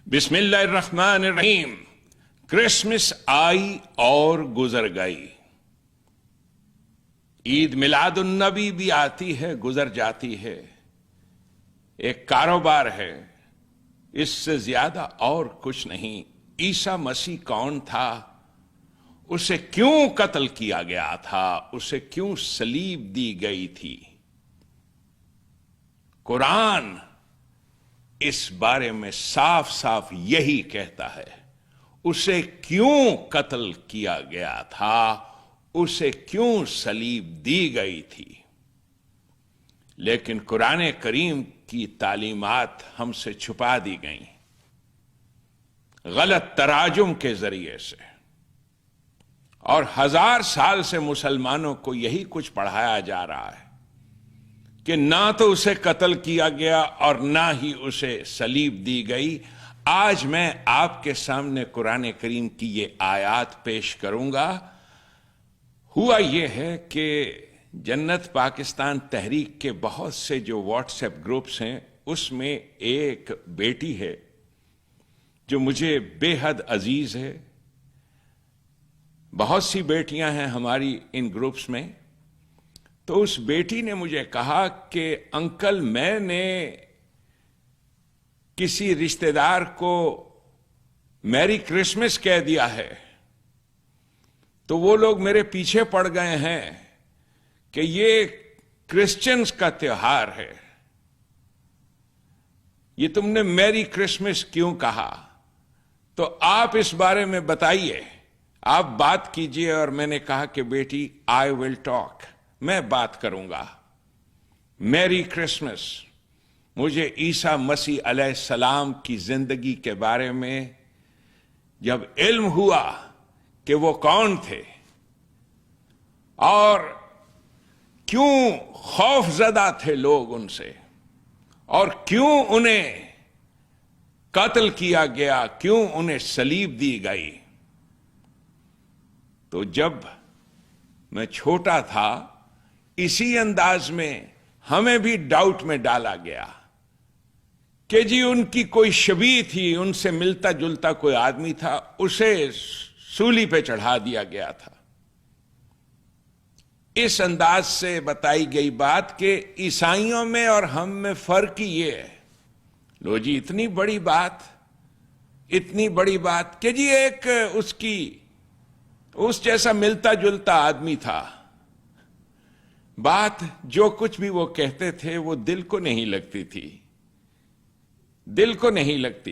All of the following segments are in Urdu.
بسم اللہ الرحمن الرحیم۔ کرسمس آئی اور گزر گئی، عید میلاد النبی بھی آتی ہے گزر جاتی ہے، ایک کاروبار ہے، اس سے زیادہ اور کچھ نہیں۔ عیسیٰ مسیح کون تھا؟ اسے کیوں قتل کیا گیا تھا؟ اسے کیوں صلیب دی گئی تھی؟ قرآن اس بارے میں صاف صاف یہی کہتا ہے، اسے کیوں قتل کیا گیا تھا، اسے کیوں صلیب دی گئی تھی۔ لیکن قرآن کریم کی تعلیمات ہم سے چھپا دی گئیں غلط تراجم کے ذریعے سے، اور 1000 سال سے مسلمانوں کو یہی کچھ پڑھایا جا رہا ہے کہ نہ تو اسے قتل کیا گیا اور نہ ہی اسے صلیب دی گئی۔ آج میں آپ کے سامنے قرآن کریم کی یہ آیات پیش کروں گا۔ ہوا یہ ہے کہ جنت پاکستان تحریک کے بہت سے جو واٹس ایپ گروپس ہیں، اس میں ایک بیٹی ہے جو مجھے بے حد عزیز ہے۔ بہت سی بیٹیاں ہیں ہماری ان گروپس میں، تو اس بیٹی نے مجھے کہا کہ انکل، میں نے کسی رشتہ دار کو میری کرسمس کہہ دیا ہے، تو وہ لوگ میرے پیچھے پڑ گئے ہیں کہ یہ کرسچنز کا تہوار ہے، یہ تم نے میری کرسمس کیوں کہا؟ تو آپ اس بارے میں بتائیے، آپ بات کیجئے۔ اور میں نے کہا کہ بیٹی، آئی ول ٹاک، میں بات کروں گا۔ میری کرسمس، مجھے عیسیٰ مسیح علیہ السلام کی زندگی کے بارے میں جب علم ہوا کہ وہ کون تھے اور کیوں خوف زدہ تھے لوگ ان سے، اور کیوں انہیں قتل کیا گیا، کیوں انہیں صلیب دی گئی، تو جب میں چھوٹا تھا اسی انداز میں ہمیں بھی ڈاؤٹ میں ڈالا گیا کہ جی ان کی کوئی شبیہ تھی، ان سے ملتا جلتا کوئی آدمی تھا، اسے سولی پہ چڑھا دیا گیا تھا۔ اس انداز سے بتائی گئی بات کہ عیسائیوں میں اور ہم میں فرق ہی یہ ہے۔ لو جی، اتنی بڑی بات کہ جی ایک اس جیسا ملتا جلتا آدمی تھا۔ بات جو کچھ بھی وہ کہتے تھے وہ دل کو نہیں لگتی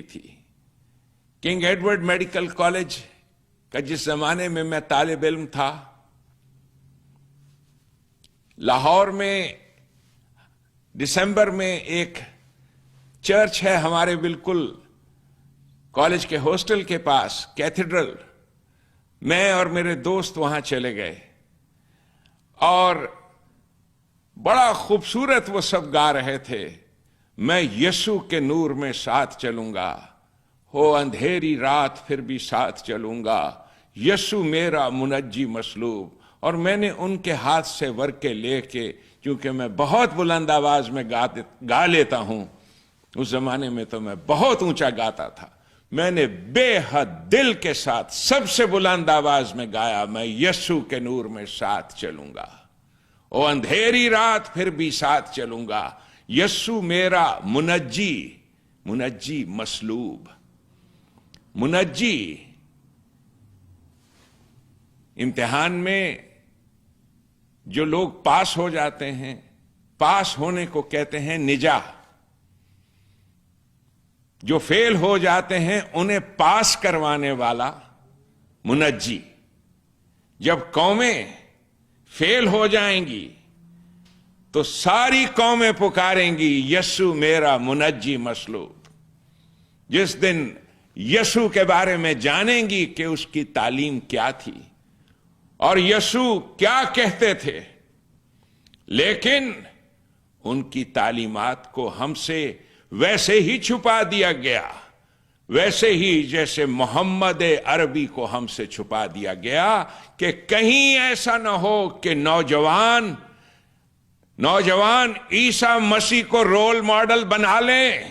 تھی۔ کنگ ایڈورڈ میڈیکل کالج کا جس زمانے میں میں طالب علم تھا، لاہور میں دسمبر میں ایک چرچ ہے ہمارے بالکل کالج کے ہاسٹل کے پاس، کیتھیڈرل۔ میں اور میرے دوست وہاں چلے گئے اور بڑا خوبصورت وہ سب گا رہے تھے، میں یسوع کے نور میں ساتھ چلوں گا، ہو اندھیری رات پھر بھی ساتھ چلوں گا، یسوع میرا منجی مصلوب۔ اور میں نے ان کے ہاتھ سے ورقے لے کے، کیونکہ میں بہت بلند آواز میں گا لیتا ہوں، اس زمانے میں تو میں بہت اونچا گاتا تھا، میں نے بے حد دل کے ساتھ سب سے بلند آواز میں گایا، میں یسوع کے نور میں ساتھ چلوں گا، او اندھیری رات پھر بھی ساتھ چلوں گا، یسوع میرا منجی مصلوب۔ منجی امتحان میں جو لوگ پاس ہو جاتے ہیں، پاس ہونے کو کہتے ہیں نجا۔ جو فیل ہو جاتے ہیں انہیں پاس کروانے والا منجی۔ جب قومیں فیل ہو جائیں گی تو ساری قومیں پکاریں گی، یسوع میرا منجی مصلوب۔ جس دن یسوع کے بارے میں جانیں گی کہ اس کی تعلیم کیا تھی اور یسوع کیا کہتے تھے، لیکن ان کی تعلیمات کو ہم سے ویسے ہی چھپا دیا گیا، ویسے ہی جیسے محمد عربی کو ہم سے چھپا دیا گیا، کہ کہیں ایسا نہ ہو کہ نوجوان عیسیٰ مسیح کو رول ماڈل بنا لیں۔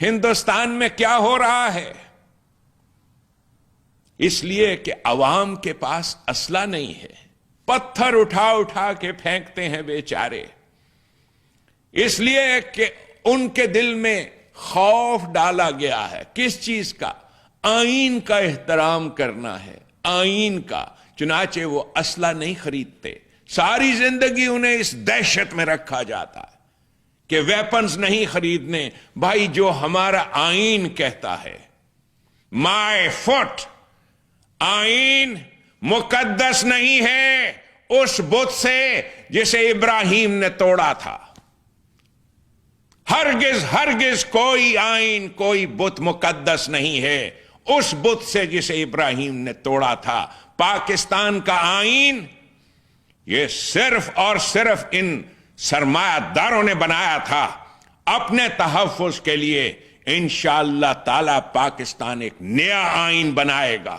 ہندوستان میں کیا ہو رہا ہے؟ اس لیے کہ عوام کے پاس اسلحہ نہیں ہے، پتھر اٹھا اٹھا کے پھینکتے ہیں بیچارے، اس لیے کہ ان کے دل میں خوف ڈالا گیا ہے۔ کس چیز کا؟ آئین کا احترام کرنا ہے، آئین کا۔ چنانچہ وہ اسلحہ نہیں خریدتے، ساری زندگی انہیں اس دہشت میں رکھا جاتا ہے کہ ویپنز نہیں خریدنے۔ بھائی، جو ہمارا آئین کہتا ہے، مائی فٹ، آئین مقدس نہیں ہے اس بت سے جسے ابراہیم نے توڑا تھا۔ ہرگز ہرگز کوئی آئین، کوئی بت مقدس نہیں ہے اس بت سے جسے ابراہیم نے توڑا تھا۔ پاکستان کا آئین یہ صرف اور صرف ان سرمایہ داروں نے بنایا تھا اپنے تحفظ کے لیے۔ انشاءاللہ تعالی پاکستان ایک نیا آئین بنائے گا،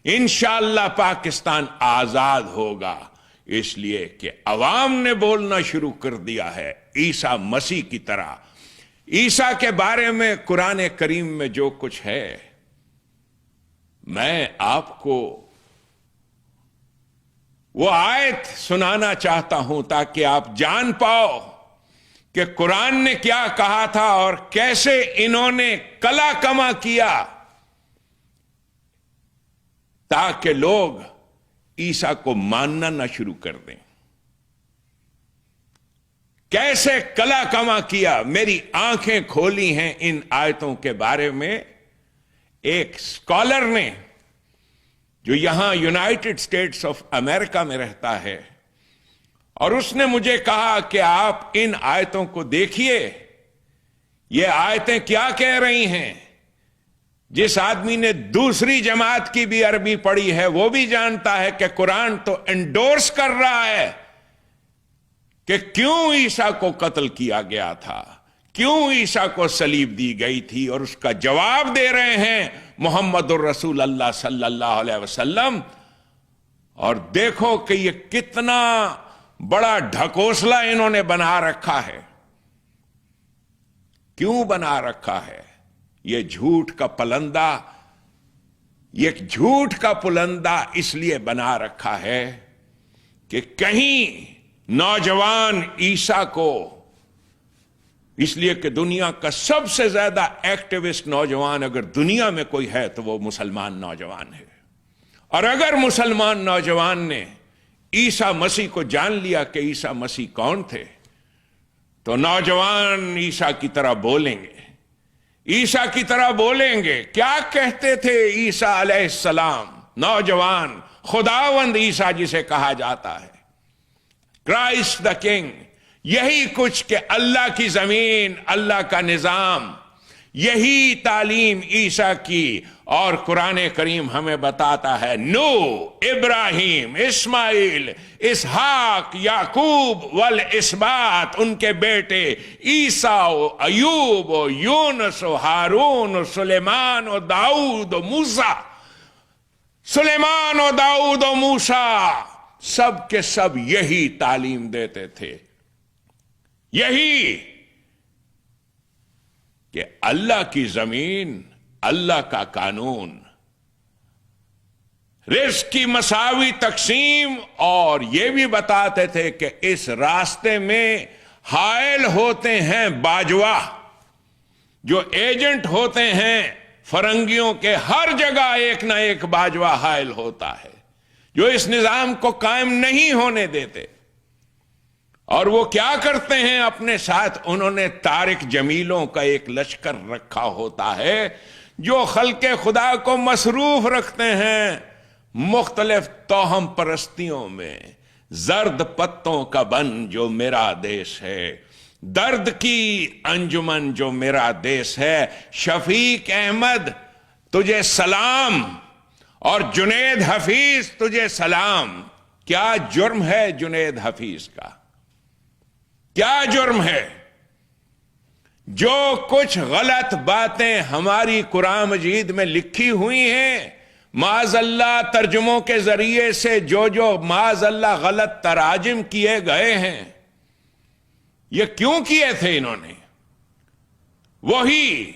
انشاءاللہ پاکستان آزاد ہوگا، اس لیے کہ عوام نے بولنا شروع کر دیا ہے عیسیٰ مسیح کی طرح۔ عیسیٰ کے بارے میں قرآن کریم میں جو کچھ ہے، میں آپ کو وہ آیت سنانا چاہتا ہوں تاکہ آپ جان پاؤ کہ قرآن نے کیا کہا تھا اور کیسے انہوں نے کلا کما کیا تاکہ لوگ عیسیٰ کو ماننا نہ شروع کر دیں۔ کیسے کلا کما کیا، میری آنکھیں کھولی ہیں ان آیتوں کے بارے میں۔ ایک اسکالر نے جو یہاں یونائٹڈ اسٹیٹس آف امریکہ میں رہتا ہے، اور اس نے مجھے کہا کہ آپ ان آیتوں کو دیکھیے، یہ آیتیں کیا کہہ رہی ہیں۔ جس آدمی نے دوسری جماعت کی بھی عربی پڑھی ہے وہ بھی جانتا ہے کہ قرآن تو انڈورس کر رہا ہے کہ کیوں عیسیٰ کو قتل کیا گیا تھا، کیوں عیسیٰ کو صلیب دی گئی تھی، اور اس کا جواب دے رہے ہیں محمد الرسول اللہ صلی اللہ علیہ وسلم۔ اور دیکھو کہ یہ کتنا بڑا ڈھکوسلا انہوں نے بنا رکھا ہے۔ کیوں بنا رکھا ہے؟ یہ جھوٹ کا پلندہ، یہ جھوٹ کا پلندہ اس لیے بنا رکھا ہے کہ کہیں نوجوان عیسیٰ کو، اس لیے کہ دنیا کا سب سے زیادہ ایکٹیوسٹ نوجوان اگر دنیا میں کوئی ہے تو وہ مسلمان نوجوان ہے، اور اگر مسلمان نوجوان نے عیسیٰ مسیح کو جان لیا کہ عیسیٰ مسیح کون تھے تو نوجوان عیسیٰ کی طرح بولیں گے، عیسیٰ کی طرح بولیں گے۔ کیا کہتے تھے عیسیٰ علیہ السلام؟ نوجوان خداوند عیسیٰ جسے کہا جاتا ہے، کرائسٹ دا کنگ، یہی کچھ کہ اللہ کی زمین، اللہ کا نظام، یہی تعلیم عیسیٰ کی۔ اور قرآن کریم ہمیں بتاتا ہے نوح، ابراہیم، اسماعیل، اسحاق، یعقوب والاسباط، ان کے بیٹے عیسیٰ و ایوب و یونس و ہارون و سلیمان و داؤد و موسیٰ، سلیمان و داؤد و موسیٰ، سب کے سب یہی تعلیم دیتے تھے، یہی کہ اللہ کی زمین، اللہ کا قانون، رزق کی مساوی تقسیم، اور یہ بھی بتاتے تھے کہ اس راستے میں حائل ہوتے ہیں باجوا، جو ایجنٹ ہوتے ہیں فرنگیوں کے، ہر جگہ ایک نہ ایک باجوا حائل ہوتا ہے جو اس نظام کو قائم نہیں ہونے دیتے۔ اور وہ کیا کرتے ہیں اپنے ساتھ؟ انہوں نے طارق جمیلوں کا ایک لشکر رکھا ہوتا ہے جو خلق خدا کو مصروف رکھتے ہیں مختلف توہم پرستیوں میں۔ زرد پتوں کا بن جو میرا دیش ہے، درد کی انجمن جو میرا دیش ہے، شفیق احمد تجھے سلام، اور جنید حفیظ تجھے سلام۔ کیا جرم ہے جنید حفیظ کا؟ کیا جرم ہے؟ جو کچھ غلط باتیں ہماری قرآن مجید میں لکھی ہوئی ہیں، معاذ اللہ ترجموں کے ذریعے سے جو معاذ اللہ غلط تراجم کیے گئے ہیں، یہ کیوں کیے تھے انہوں نے؟ وہی